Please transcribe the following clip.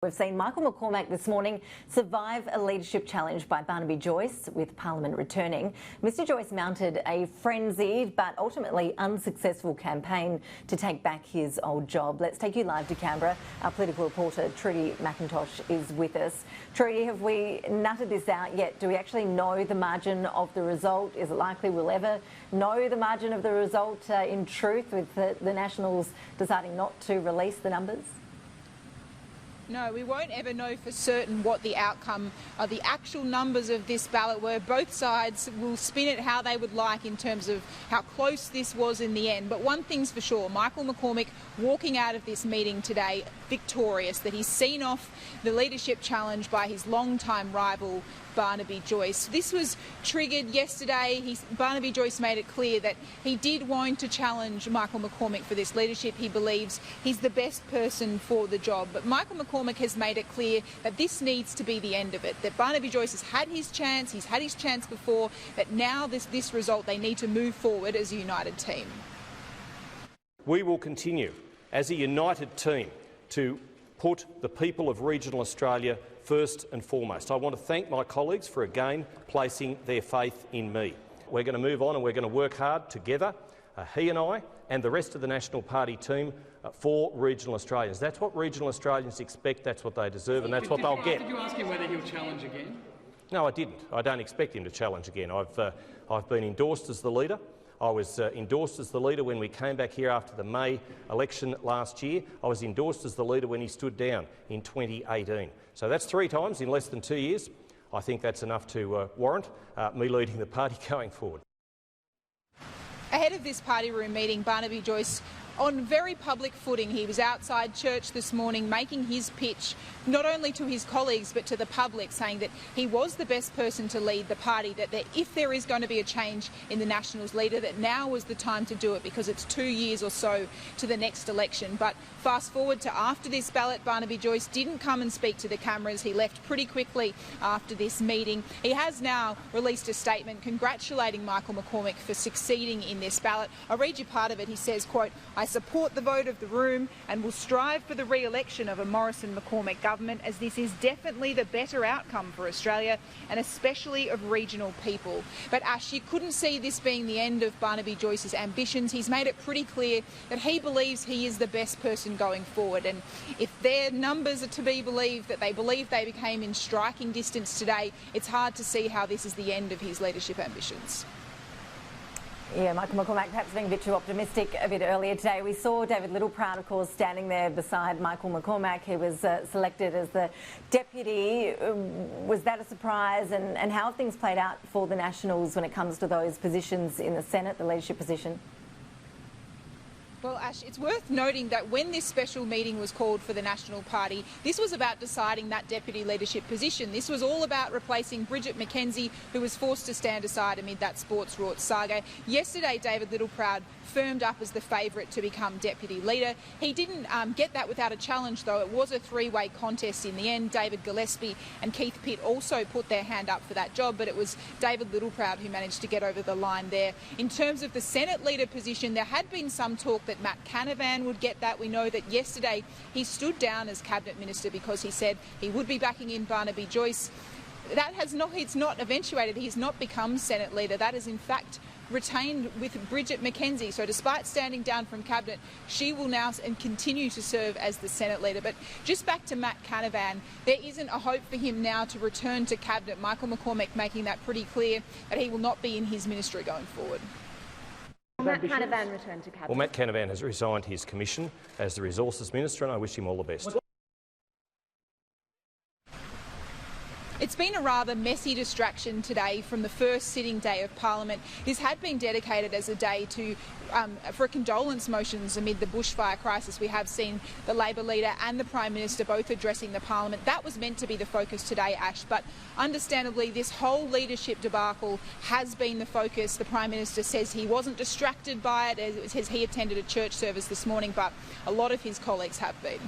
We've seen Michael McCormack this morning survive a leadership challenge by Barnaby Joyce with Parliament returning. Mr Joyce mounted a frenzied but ultimately unsuccessful campaign to take back his old job. Let's take you live to Canberra. Our political reporter Trudy McIntosh is with us. Trudy, have we nutted this out yet? Do we actually know the margin of the result? Is it likely we'll ever know the margin of the result in truth, with the Nationals deciding not to release the numbers? No, we won't ever know for certain what the outcome of the actual numbers of this ballot were. Both sides will spin it how they would like in terms of how close this was in the end. But one thing's for sure, Michael McCormack walking out of this meeting today victorious, that he's seen off the leadership challenge by his long-time rival Barnaby Joyce. This was triggered yesterday. Barnaby Joyce made it clear that he did want to challenge Michael McCormack for this leadership. He believes he's the best person for the job. But Michael McCormack has made it clear that this needs to be the end of it, that Barnaby Joyce has had his chance, he's had his chance before, that now this result, they need to move forward as a united team. We will continue as a united team to put the people of regional Australia first and foremost. I want to thank my colleagues for again placing their faith in me. We're going to move on and we're going to work hard together, he and I and the rest of the National Party team, for regional Australians. That's what regional Australians expect, that's what they deserve, and that's what they'll get. Did you ask him whether he'll challenge again? No, I didn't. I don't expect him to challenge again. I've been endorsed as the leader. I was endorsed as the leader when we came back here after the May election last year. I was endorsed as the leader when he stood down in 2018. So that's 3 times in less than 2 years. I think that's enough to warrant me leading the party going forward. Ahead of this party room meeting, Barnaby Joyce, on very public footing, he was outside church this morning making his pitch not only to his colleagues but to the public, saying that he was the best person to lead the party, that if there is going to be a change in the Nationals leader, that now was the time to do it because it's 2 years or so to the next election. But fast forward to after this ballot, Barnaby Joyce didn't come and speak to the cameras. He left pretty quickly after this meeting. He has now released a statement congratulating Michael McCormack for succeeding in this ballot. I'll read you part of it. He says, quote, "I support the vote of the room and will strive for the re-election of a Morrison-McCormack government, as this is definitely the better outcome for Australia and especially of regional people." But Ash, you couldn't see this being the end of Barnaby Joyce's ambitions. He's made it pretty clear that he believes he is the best person going forward, and if their numbers are to be believed, that they believe they became in striking distance today, it's hard to see how this is the end of his leadership ambitions. Yeah, Michael McCormack perhaps being a bit too optimistic a bit earlier today. We saw David Littleproud, of course, standing there beside Michael McCormack. He was selected as the deputy. Was that a surprise? And how have things played out for the Nationals when it comes to those positions in the Senate, the leadership position? Well, Ash, it's worth noting that when this special meeting was called for the National Party, this was about deciding that deputy leadership position. This was all about replacing Bridget McKenzie, who was forced to stand aside amid that sports rorts saga. Yesterday, David Littleproud firmed up as the favourite to become deputy leader. He didn't get that without a challenge, though. It was a 3-way contest in the end. David Gillespie and Keith Pitt also put their hand up for that job, but it was David Littleproud who managed to get over the line there. In terms of the Senate leader position, there had been some talk that Matt Canavan would get that. We know that yesterday he stood down as Cabinet Minister because he said he would be backing in Barnaby Joyce. That has not, it's not eventuated. He's not become Senate leader. That is in fact retained with Bridget McKenzie. So despite standing down from Cabinet, she will now and continue to serve as the Senate leader. But just back to Matt Canavan, there isn't a hope for him now to return to Cabinet. Michael McCormack making that pretty clear that he will not be in his ministry going forward. Matt Canavan returned to Cabinet. Well, Matt Canavan has resigned his commission as the Resources Minister, and I wish him all the best. It's been a rather messy distraction today from the first sitting day of Parliament. This had been dedicated as a day for condolence motions amid the bushfire crisis. We have seen the Labor leader and the Prime Minister both addressing the Parliament. That was meant to be the focus today, Ash, but understandably this whole leadership debacle has been the focus. The Prime Minister says he wasn't distracted by it, as he attended a church service this morning, but a lot of his colleagues have been.